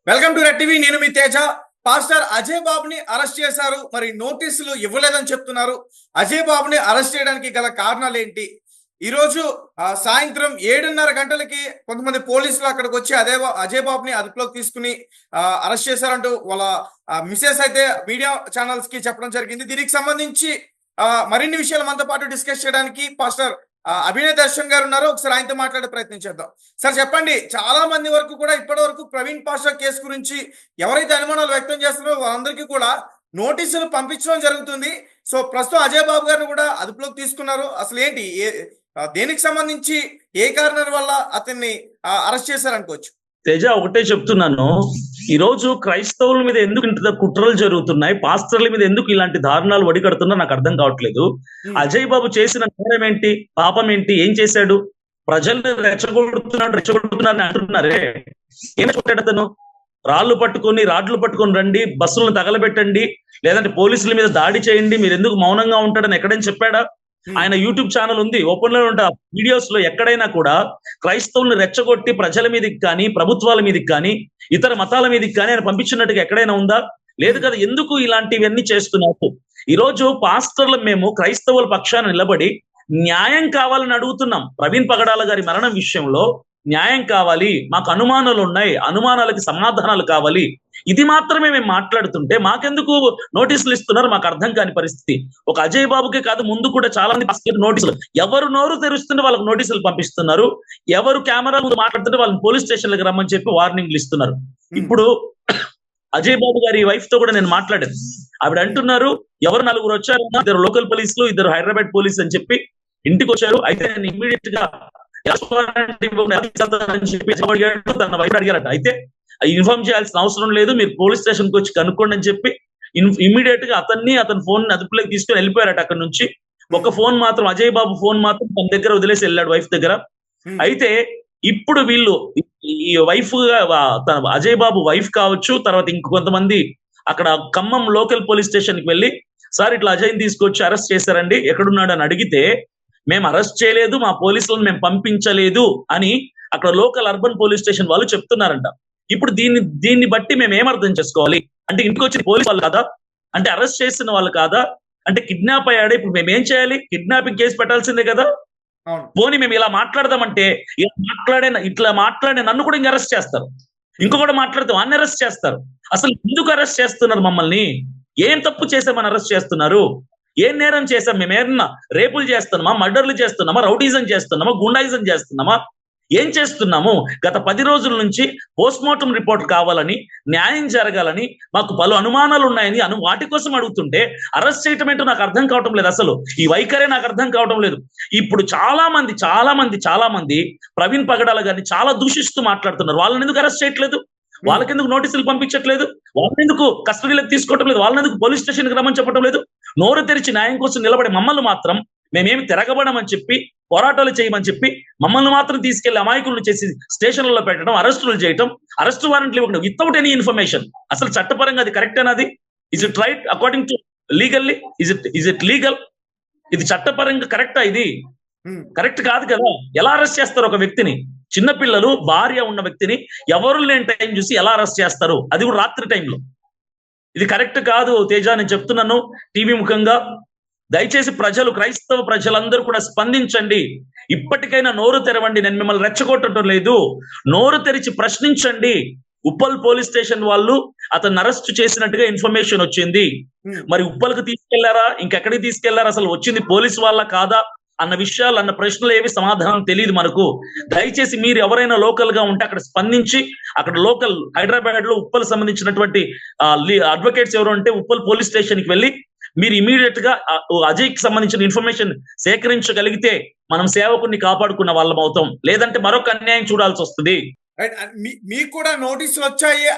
Welcome to red TV. నేను మీ Teja. Pastor Ajay బాబుని arrest చేశారు. మరి నోటీసులు ఇవ్వలేదని చెప్తున్నారు. అజయ్ బాబుని అరెస్ట్ చేయడానికి గల కారణాలు ఏంటి? ఈ రోజు సాయంత్రం 7:30 గంటలకి కొంతమంది పోలీసులు అక్కడికి వచ్చి అజయ్ బాబుని అదుపులోకి తీసుకుని అరెస్ట్ చేశారంటూ వాళ్ళ మిసెస్ అయితే మీడియా ఛానల్స్ కి చెప్పడం జరిగింది. దీనికి సంబంధించి మరిన్ని విషయాలు మనతో పాటు డిస్కస్ చేయడానికి పాస్టర్ అభినయ్ దర్శన్ గారు ఉన్నారు. ఒకసారి ఆయనతో మాట్లాడే ప్రయత్నం చేద్దాం. సార్ చెప్పండి, చాలా మంది వరకు కూడా ఇప్పటి వరకు ప్రవీణ్ పాస్టర్ కేసు గురించి ఎవరైతే అనుమానాలు వ్యక్తం చేస్తున్నారో వాళ్ళందరికీ కూడా నోటీసులు పంపించడం జరుగుతుంది. సో ప్రస్తుతం అజయ్ బాబు గారిని కూడా అదుపులోకి తీసుకున్నారు. అసలు ఏంటి, దేనికి సంబంధించి ఏ కారణం వల్ల అతన్ని అరెస్ట్ చేశారనుకోవచ్చు? తేజ, ఒకటే చెప్తున్నాను, ఈ రోజు క్రైస్తవుల మీద ఎందుకు ఇంత కుట్రలు జరుగుతున్నాయి, పాస్టర్ల మీద ఎందుకు ఇలాంటి దారుణాలు వడికడుతున్నా నాకు అర్థం కావట్లేదు. అజయ్ బాబు చేసిన నేరం ఏంటి, పాపం ఏంటి, ఏం చేశాడు? ప్రజల్ని రెచ్చగొడుతున్నారని అంటున్నారే, ఏం చూడాడు అతను? రాడ్లు పట్టుకొని రండి, బస్సులను తగలబెట్టండి, లేదంటే పోలీసుల మీద దాడి చేయండి, మీరు ఎందుకు మౌనంగా ఉంటాడని ఎక్కడైనా చెప్పాడా? ఆయన యూట్యూబ్ ఛానల్ ఉంది, ఓపెన్ లో ఉంటా వీడియోస్ లో ఎక్కడైనా కూడా క్రైస్తవుల్ని రెచ్చగొట్టి ప్రజల మీదకి కానీ, ప్రభుత్వాల మీదకి కానీ, ఇతర మతాల మీదకి కానీ ఆయన పంపించినట్టుగా ఎక్కడైనా ఉందా? లేదు కదా. ఎందుకు ఇలాంటివన్నీ చేస్తున్నారు? ఈ రోజు పాస్టర్లు మేము క్రైస్తవుల పక్షాన నిలబడి న్యాయం కావాలని అడుగుతున్నాం. ప్రవీణ్ పగడాల గారి మరణం విషయంలో న్యాయం కావాలి, మాకు అనుమానాలు ఉన్నాయి, అనుమానాలకి సమాధానాలు కావాలి, ఇది మాత్రమే మేము మాట్లాడుతుంటే మాకెందుకు నోటీసులు ఇస్తున్నారు? మాకు అర్థం కాని పరిస్థితి. ఒక అజయ్ బాబుకే కాదు, ముందు కూడా చాలా మంది నోటీసులు, ఎవరు నోరు తెరుస్తుంటే వాళ్ళకి నోటీసులు పంపిస్తున్నారు, ఎవరు కెమెరా ముందు మాట్లాడుతుంటే వాళ్ళని పోలీస్ స్టేషన్లకు రమ్మని చెప్పి వార్నింగ్లు ఇస్తున్నారు. ఇప్పుడు అజయ్ బాబు గారి వైఫ్ తో కూడా నేను మాట్లాడాను. ఆవిడ అంటున్నారు, ఎవరు నలుగురు వచ్చారు, ఇద్దరు లోకల్ పోలీసులు, ఇద్దరు హైదరాబాద్ పోలీసు అని చెప్పి ఇంటికి వచ్చారు. అయితే నేను ఇమ్మీడియట్ గా తన వైఫ్ అడిగారట. అయితే ఇన్ఫార్మ్ చేయాల్సిన అవసరం లేదు, మీరు పోలీస్ స్టేషన్ కి వచ్చి కనుక్కోండి అని చెప్పి ఇమ్మీడియట్ గా అతని ఫోన్ అదుపులోకి తీసుకొని వెళ్ళిపోయారట అక్కడ నుంచి. ఒక ఫోన్ మాత్రం, అజయ్ బాబు ఫోన్ మాత్రం తన దగ్గర వదిలేసి వెళ్ళాడు, వైఫ్ దగ్గర. అయితే ఇప్పుడు వీళ్ళు ఈ వైఫ్ అజయ్ బాబు వైఫ్ కావచ్చు, తర్వాత ఇంకొంతమంది అక్కడ ఖమ్మం లోకల్ పోలీస్ స్టేషన్ కి వెళ్ళి, సార్ ఇట్లా అజయ్ని తీసుకొచ్చి అరెస్ట్ చేశారండి, ఎక్కడున్నాడు అని అడిగితే, మేము అరెస్ట్ చేయలేదు, మా పోలీసులను మేము పంపించలేదు అని అక్కడ లోకల్ అర్బన్ పోలీస్ స్టేషన్ వాళ్ళు చెప్తున్నారంట. ఇప్పుడు దీన్ని బట్టి మేము ఏమర్థం చేసుకోవాలి? అంటే ఇంటికి వచ్చిన పోలీసు వాళ్ళు కాదా? అంటే అరెస్ట్ చేసిన వాళ్ళు కాదా? అంటే కిడ్నాప్ అయ్యాడు, ఇప్పుడు మేము ఏం చేయాలి? కిడ్నాపింగ్ కేసు పెట్టాల్సిందే కదా. పోనీ మేము ఇలా మాట్లాడదామంటే, ఇట్లా మాట్లాడే నన్ను కూడా ఇంకా అరెస్ట్ చేస్తారు, ఇంకొకటి మాట్లాడితే వాడిని అరెస్ట్ చేస్తారు. అసలు ఎందుకు అరెస్ట్ చేస్తున్నారు మమ్మల్ని? ఏం తప్పు చేసామని అరెస్ట్ చేస్తున్నారు? ఏం నేరం చేసాం? మేము ఏమన్నా రేపులు చేస్తున్నామా, మర్డర్లు చేస్తున్నామా, రౌడీజం చేస్తున్నామా, గుండాయిజం చేస్తున్నామా? ఏం చేస్తున్నాము? గత 10 రోజుల నుంచి పోస్ట్ మార్టం రిపోర్ట్ కావాలని, న్యాయం జరగాలని మాకు పలు అనుమానాలు ఉన్నాయని వాటి కోసం అడుగుతుంటే అరెస్ట్ చేయటం ఏంటో నాకు అర్థం కావటం లేదు. అసలు ఈ వైఖరే నాకు అర్థం కావటం లేదు. ఇప్పుడు చాలా మంది ప్రవీణ్ పగడాల గారిని చాలా దూషిస్తూ మాట్లాడుతున్నారు. వాళ్ళని ఎందుకు అరెస్ట్ చేయట్లేదు? వాళ్ళకెందుకు నోటీసులు పంపించట్లేదు? వాళ్ళని ఎందుకు కస్టడీలోకి తీసుకోవటం లేదు? వాళ్ళని ఎందుకు పోలీస్ స్టేషన్కి రమ్మని చెప్పడం లేదు? నోరు తెరిచి న్యాయం కోసం నిలబడే మమ్మల్ని మాత్రం, మేమేమి తిరగబడమని చెప్పి, పోరాటాలు చేయమని చెప్పి మమ్మల్ని మాత్రం తీసుకెళ్లి అమాయకులను చేసి స్టేషన్లలో పెట్టడం, అరెస్టులు చేయటం, అరెస్ట్ వారెంట్లు ఇవ్వడం వితౌట్ ఎనీ ఇన్ఫర్మేషన్. అసలు చట్టపరంగా అది కరెక్ట్ అనేది? Is it right according to legally? Is it legal? ఇది చట్టపరంగా కరెక్టా? ఇది కరెక్ట్ కాదు కదా. ఎలా అరెస్ట్ చేస్తారు ఒక వ్యక్తిని? చిన్నపిల్లలు, భార్య ఉన్న వ్యక్తిని ఎవరు లేని టైం చూసి ఎలా అరెస్ట్ చేస్తారు? అది కూడా రాత్రి టైంలో. ఇది కరెక్ట్ కాదు తేజ, నేను చెప్తున్నాను టీవీ ముఖంగా. దయచేసి క్రైస్తవ ప్రజలందరూ కూడా స్పందించండి. ఇప్పటికైనా నోరు తెరవండి. నేను మిమ్మల్ని రెచ్చగొట్టడం లేదు, నోరు తెరిచి ప్రశ్నించండి. ఉప్పల్ పోలీస్ స్టేషన్ వాళ్ళు అతన్ని అరెస్ట్ చేసినట్టుగా ఇన్ఫర్మేషన్ వచ్చింది. మరి ఉప్పల్కి తీసుకెళ్లారా, ఇంకెక్కడికి తీసుకెళ్లారా, అసలు వచ్చింది పోలీసు వాళ్ళ కాదా అన్న విషయాలు, అన్న ప్రశ్నలు ఏవి సమాధానం తెలియదు మనకు. దయచేసి మీరు ఎవరైనా లోకల్ గా ఉంటే అక్కడ స్పందించి, అక్కడ లోకల్ హైదరాబాద్ లో ఉప్పల్ సంబంధించినటువంటి అడ్వకేట్స్ ఎవరు అంటే ఉప్పల్ పోలీస్ స్టేషన్ కి వెళ్ళి మీరు ఇమీడియట్ గా అజయ్ కి సంబంధించిన ఇన్ఫర్మేషన్ సేకరించగలిగితే మనం సేవకుని కాపాడుకున్న వాళ్ళం అవుతాం. లేదంటే మరొక అన్యాయం చూడాల్సి వస్తుంది. మీకు కూడా నోటీసులు వచ్చాయి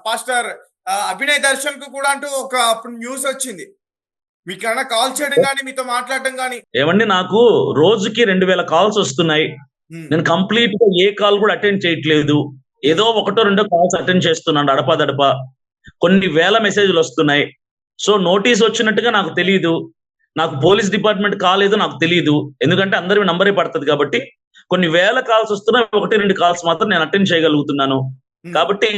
పాస్టర్ అభినయ్ దర్శన్ కు కూడా అంటూ ఒక న్యూస్ వచ్చింది. మీకన్నా కాల్ చేయడం కానీ, మీతో మాట్లాడడం కానీ? ఏమండి, నాకు రోజుకి 2000 కాల్స్ వస్తున్నాయి. నేను కంప్లీట్ గా ఏ కాల్ కూడా అటెండ్ చేయట్లేదు. ఏదో 1-2 కాల్స్ అటెండ్ చేస్తున్నాను అడపదడప. కొన్ని వేల మెసేజ్లు వస్తున్నాయి. సో నోటీస్ వచ్చినట్టుగా నాకు తెలియదు, నాకు పోలీస్ డిపార్ట్మెంట్ కాలేదు, నాకు తెలియదు. ఎందుకంటే అందరి నంబరే పడుతుంది కాబట్టి కొన్ని వేల కాల్స్ వస్తున్నాయి, 1-2 కాల్స్ మాత్రం నేను అటెండ్ చేయగలుగుతున్నాను. కాబట్టి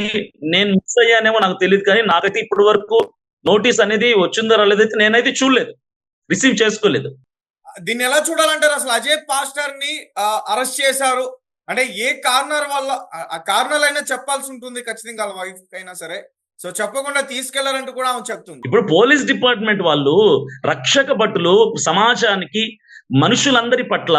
నేను మిస్ అయ్యానేమో నాకు తెలియదు, కానీ నాకైతే ఇప్పటి వరకు నోటీస్ అనేది వచ్చిందో రాలేదైతే నేనైతే చూడలేదు, రిసీవ్ చేసుకోలేదు. దీన్ని ఎలా చూడాలంటారు? అసలు అజయ్ పాస్టర్ ని అరెస్ట్ చేశారు అంటే ఏ కారణాల వల్ల? ఆ కారణాలైనా చెప్పాల్సి ఉంటుంది ఖచ్చితంగా, వాళ్ళ వైఫ్ అయినా సరే. సో చెప్పకుండా తీసుకెళ్లారంటూ కూడా ఆమె చెప్తుంది. ఇప్పుడు పోలీస్ డిపార్ట్మెంట్ వాళ్ళు రక్షక భటులు సమాజానికి, మనుషులందరి పట్ల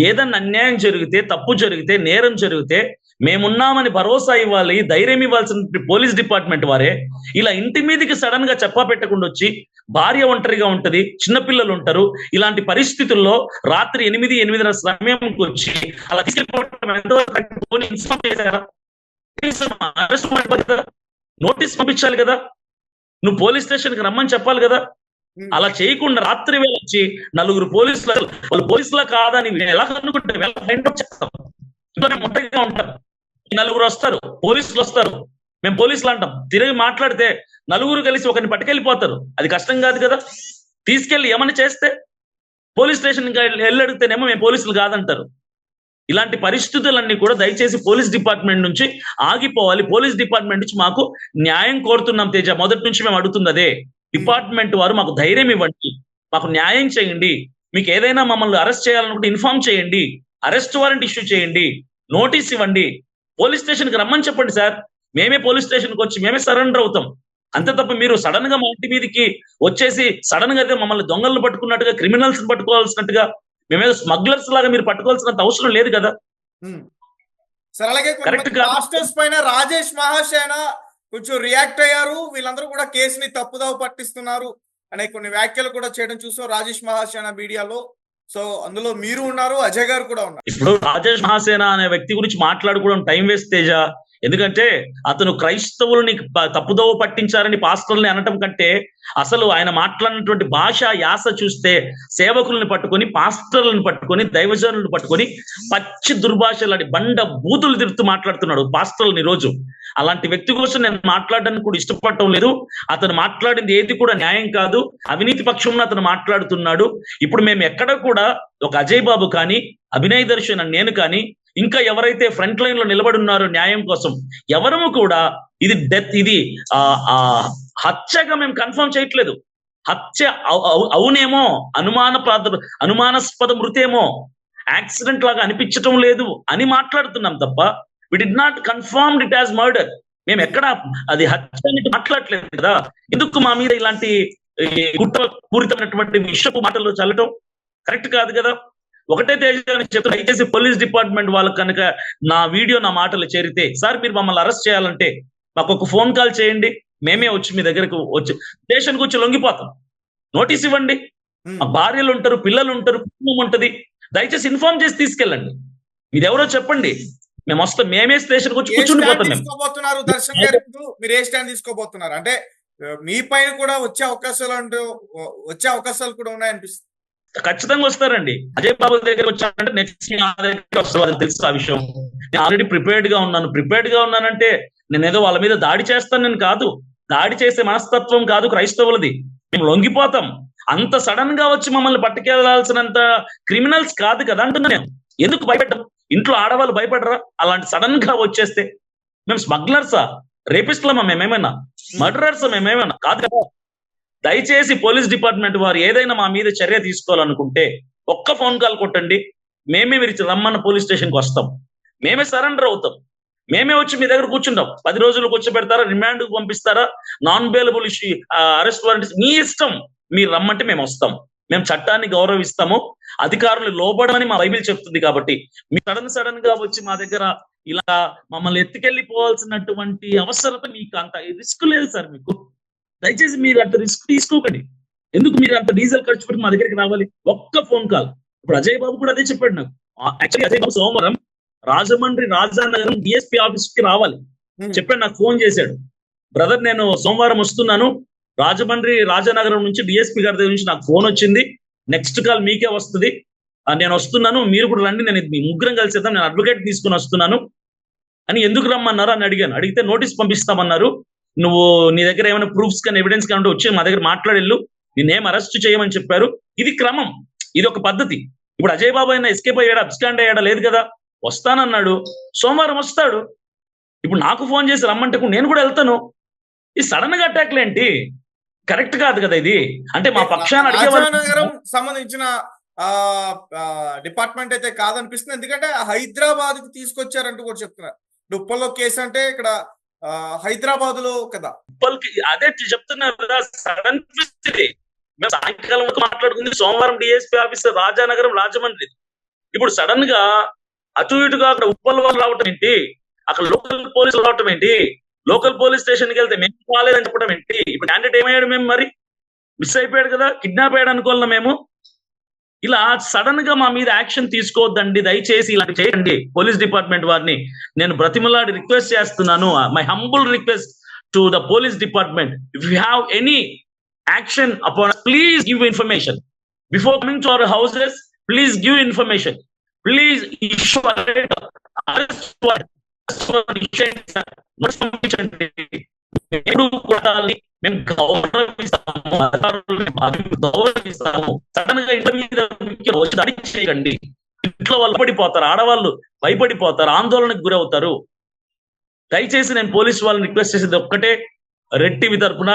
ఏదన్నా అన్యాయం జరిగితే, తప్పు జరిగితే, నేరం జరిగితే మేమున్నామని భరోసా ఇవ్వాలి, ధైర్యం ఇవ్వాల్సిన పోలీస్ డిపార్ట్మెంట్ వారే ఇలా ఇంటి మీదకి సడన్ గా చెప్పా పెట్టకుండా వచ్చి, భార్య ఒంటరిగా ఉంటది, చిన్నపిల్లలు ఉంటారు, ఇలాంటి పరిస్థితుల్లో రాత్రి 8-8:30 సమయంకి వచ్చి అలా తీసుకెళ్ళిపోవడం ఎంతవరకు ఇన్ఫార్మ్ చేశారా? అరెస్ట్ ಮಾಡ್ಬೋದು కదా, నోటీస్ పంపించాలి కదా, నువ్వు పోలీస్ స్టేషన్ కి రమ్మని చెప్పాలి కదా. అలా చేయకుండా రాత్రి వేళ వచ్చి నలుగురు పోలీసులు, వాళ్ళు పోలీసులా కాదని ఎలా కనుక్కుంటే ఫైండ్ అవుట్ చేస్తాం. ఇంట్లోనే ఒంటరిగా ఉంటారు, నలుగురు వస్తారు, పోలీసులు వస్తారు, మేము పోలీసులు అంటాం, తిరిగి మాట్లాడితే నలుగురు కలిసి ఒకరిని పట్టుకెళ్ళిపోతారు. అది కష్టం కాదు కదా. తీసుకెళ్లి ఏమని చేస్తే పోలీస్ స్టేషన్ వెళ్ళి అడిగితేనేమో మేము పోలీసులు కాదంటారు. ఇలాంటి పరిస్థితులన్నీ కూడా దయచేసి పోలీస్ డిపార్ట్మెంట్ నుంచి ఆగిపోవాలి. పోలీస్ డిపార్ట్మెంట్ నుంచి మాకు న్యాయం కోరుతున్నాం తేజ, మొదటి నుంచి మేము అడుగుతుంది అదే. డిపార్ట్మెంట్ వారు మాకు ధైర్యం ఇవ్వండి, మాకు న్యాయం చేయండి, మీకు ఏదైనా మమ్మల్ని అరెస్ట్ చేయాలనుకుంటే ఇన్ఫార్మ్ చేయండి, అరెస్ట్ వారెంట్ ఇష్యూ చేయండి, నోటీస్ ఇవ్వండి, పోలీస్ స్టేషన్ కి రమ్మని చెప్పండి సార్, మేమే పోలీస్ స్టేషన్ కి వచ్చి మేమే సరెండర్ అవుతాం. అంతే తప్ప మీరు సడన్ గా మా ఇంటి మీదకి వచ్చేసి సడన్ గా మమ్మల్ని దొంగలను పట్టుకున్నట్టుగా, క్రిమినల్స్ పట్టుకోవాల్సినట్టుగా, మేమేదో స్మగ్లర్స్ లాగా మీరు పట్టుకోవాల్సినంత అవసరం లేదు కదా. సరే, అలాగే పాస్టర్స్ పైన రాజేష్ మహాసేన కొంచెం రియాక్ట్ అయ్యారు. వీళ్ళందరూ కూడా కేసుని తప్పుదావ పట్టిస్తున్నారు అనే కొన్ని వ్యాఖ్యలు కూడా చేయడం చూసాం రాజేష్ మహాసేన మీడియాలో. సో అందులో మీరు ఉన్నారు, అజయ్ గారు కూడా ఉన్నారు. ఇప్పుడు రాజేష్ మహాసేన అనే వ్యక్తి గురించి మాట్లాడుకోవడం టైం వేస్ట్ తేజ. ఎందుకంటే అతను క్రైస్తవుల్ని తప్పుదోవ పట్టించారని పాస్టర్ని అనటం కంటే, అసలు ఆయన మాట్లాడినటువంటి భాష యాస చూస్తే సేవకులను పట్టుకొని, పాస్టర్లను పట్టుకొని, దైవజనులను పట్టుకొని పచ్చి దుర్భాషలాడి బండ బూతులు తిరుగుతూ మాట్లాడుతున్నాడు పాస్టర్లని రోజు. అలాంటి వ్యక్తి కోసం నేను మాట్లాడడానికి కూడా ఇష్టపడటం లేదు. అతను మాట్లాడింది ఏది కూడా న్యాయం కాదు, అవినీతి పక్షంలో అతను మాట్లాడుతున్నాడు. ఇప్పుడు మేము ఎక్కడ కూడా ఒక అజయ్ బాబు కానీ, అభినయ్ దర్శన్ అని నేను కానీ, ఇంకా ఎవరైతే ఫ్రంట్ లైన్ లో నిలబడి ఉన్నారో న్యాయం కోసం, ఎవరము కూడా ఇది డెత్, ఇది హత్యగా మేము కన్ఫర్మ్ చేయట్లేదు. హత్య అవునేమో, అనుమానాస్పద మృతేమో, యాక్సిడెంట్ లాగా అనిపించటం లేదు అని మాట్లాడుతున్నాం తప్ప we did not confirmed it as murder. మేము ఎక్కడ అది హత్య అని మాట్లాడలేదు కదా. ఎందుకు మా మీద ఇలాంటి కుట్రపూరితమైనటువంటి విషపు మాటలు చల్లటం కరెక్ట్ కాదు కదా. ఒకటే తేజాన్ని చెప్తున్నా, దయచేసి పోలీస్ డిపార్ట్మెంట్ వాళ్ళకి కనుక నా వీడియో, నా మాటలు చేరితే, సార్ మీరు మమ్మల్ని అరెస్ట్ చేయాలంటే మాకు ఒక ఫోన్ కాల్ చేయండి, మేమే వచ్చి మీ దగ్గరకు వచ్చి స్టేషన్కి వచ్చి లొంగిపోతాం. నోటీస్ ఇవ్వండి, మా భార్యలు ఉంటారు, పిల్లలు ఉంటారు, కుటుంబం ఉంటది, దయచేసి ఇన్ఫార్మ్ చేసి తీసుకెళ్ళండి. మీరెవరో చెప్పండి, మేము వస్తాం, మేమే స్టేషన్కి వచ్చి కూర్చుండిపోతాం. తీసుకోబోతున్నారు దర్శన్ గారు, మీరు ఏ స్టాండ్ తీసుకోబోతున్నారు? అంటే మీ పైన కూడా వచ్చే అవకాశాలు కూడా ఉన్నాయనిపిస్తుంది. ఖచ్చితంగా వస్తారండి. అజయ్ బాబు దగ్గర వచ్చానంటే నెక్స్ట్ నా దగ్గర వస్తారు, తెలుసు ఆ విషయం. నేను ఆల్రెడీ ప్రిపేర్డ్ గా ఉన్నానంటే నేను ఏదో వాళ్ళ మీద దాడి చేస్తానని కాదు, దాడి చేసే మనస్తత్వం కాదు క్రైస్తవులది. మేము లొంగిపోతాం. అంత సడన్ గా వచ్చి మమ్మల్ని పట్టుకెళ్లాల్సినంత క్రిమినల్స్ కాదు కదా అంటున్నా నేను. ఎందుకు భయపెట్టం? ఇంట్లో ఆడవాళ్ళు భయపడరా అలాంటి సడన్ గా వచ్చేస్తే? మేము స్మగ్లర్సా, రేపిస్టులమా మేమేమైనా, మర్డరర్సా మేమేమైనా కాదు కదా. దయచేసి పోలీస్ డిపార్ట్మెంట్ వారు ఏదైనా మా మీద చర్య తీసుకోవాలనుకుంటే ఒక్క ఫోన్ కాల్ కొట్టండి, మేమే మీరు రమ్మన్న పోలీస్ స్టేషన్కి వస్తాం, మేమే సరెండర్ అవుతాం, మేమే వచ్చి మీ దగ్గర కూర్చుంటాం. 10 రోజులు కూర్చోబెడతారా, రిమాండ్ పంపిస్తారా, non bailable issue, arrest warrant మీ ఇష్టం, మీరు రమ్మంటే మేము వస్తాం. మేము చట్టాన్ని గౌరవిస్తాము, అధికారులు లోబడమని మా బైబిల్ చెప్తుంది. కాబట్టి మీ సడన్ గా వచ్చి మా దగ్గర ఇలా మమ్మల్ని ఎత్తుకెళ్ళిపోవాల్సినటువంటి అవసరత మీకు, అంత రిస్క్ లేదు సార్ మీకు. దయచేసి మీరు అంత రిస్క్ తీసుకోకండి. ఎందుకు మీరు అంత డీజిల్ ఖర్చు పెట్టి మా దగ్గరికి రావాలి? ఒక్క ఫోన్ కాల్. ఇప్పుడు అజయ్ బాబు కూడా అదే చెప్పాడు నాకు. యాక్చువల్లీ అజయ్ బాబు సోమవారం రాజమండ్రి రాజానగరం డిఎస్పీ ఆఫీస్ కి రావాలి చెప్పాడు, నాకు ఫోన్ చేశాడు. బ్రదర్ నేను సోమవారం వస్తున్నాను, రాజమండ్రి రాజానగరం నుంచి డిఎస్పీ గారి దగ్గర నుంచి నాకు ఫోన్ వచ్చింది, నెక్స్ట్ కాల్ మీకే వస్తుంది, నేను వస్తున్నాను, మీరు కూడా రండి, నేను ముగ్గురం కలిసేద్దాం, నేను అడ్వకేట్ తీసుకుని వస్తున్నాను అని. ఎందుకు రమ్మన్నారు అని అడిగాను. అడిగితే నోటీస్ పంపిస్తామన్నారు, నువ్వు నీ దగ్గర ఏమైనా ప్రూఫ్స్ కానీ ఎవిడెన్స్ కానీ వచ్చి మా దగ్గర మాట్లాడెళ్ళు, నేనేం అరెస్ట్ చేయమని చెప్పారు. ఇది క్రమం, ఇది ఒక పద్ధతి. ఇప్పుడు అజయ్ బాబు అయినా ఎస్కేప్ అయ్యాడా, అబ్స్కాండ్ అయ్యాడా? లేదు కదా. వస్తానన్నాడు, సోమవారం వస్తాడు. ఇప్పుడు నాకు ఫోన్ చేసి రమ్మంటే కూడా నేను కూడా వెళ్తాను. ఈ సడన్ గా అటాక్లు ఏంటి? కరెక్ట్ కాదు కదా ఇది. అంటే మా పక్షాన అడిగే రాజానగరం సంబంధించిన డిపార్ట్మెంట్ అయితే కాదనిపిస్తుంది. ఎందుకంటే హైదరాబాద్ కి తీసుకొచ్చారంటూ కూడా చెప్తున్నారు. ఉప్పల్లో కేసు అంటే ఇక్కడ హైదరాబాద్ లో కదా. అదే చెప్తున్నారు కదా, సడన్ ట్విస్ట్ ఇది. మేము సాయంకాలం వరకు మాట్లాడుకుంది సోమవారం డిఎస్పీ ఆఫీసర్ రాజానగరం రాజమండ్రి. ఇప్పుడు సడన్ గా అటు ఇటుగా అక్కడ ఉప్పల్ వాళ్ళు రావటం ఏంటి? అక్కడ లోకల్ పోలీసులు రావటం ఏంటి? లోకల్ పోలీస్ స్టేషన్కి వెళ్తే మేము రాలేదని చెప్పడం ఏంటి? ఇప్పుడు క్యాండిడేట్ ఏమయ్యాడు? మేము మరి మిస్ అయిపోయాడు కదా, కిడ్నాప్ అయ్యాడు అనుకోవాలన్నా మేము. ఇలా సడన్ గా మా మీద యాక్షన్ తీసుకోవద్దండి, దయచేసి ఇలాంటి చేయండి. పోలీస్ డిపార్ట్మెంట్ వారిని నేను బ్రతిమలాడి రిక్వెస్ట్ చేస్తున్నాను. My humble request to the police department, if you have any action upon, please give information before coming to our houses. Please give information. Please issue మేము గౌరవిస్తాము. సడన్ గా ఇంటి మీద దాడి చేయకండి. ఇంట్లో వాళ్ళు భయపడిపోతారు, ఆడవాళ్ళు భయపడిపోతారు, ఆందోళనకు గురవుతారు. దయచేసి నేను పోలీసు వాళ్ళని రిక్వెస్ట్ చేసేది ఒక్కటే, రెడ్ టీవీ తరపున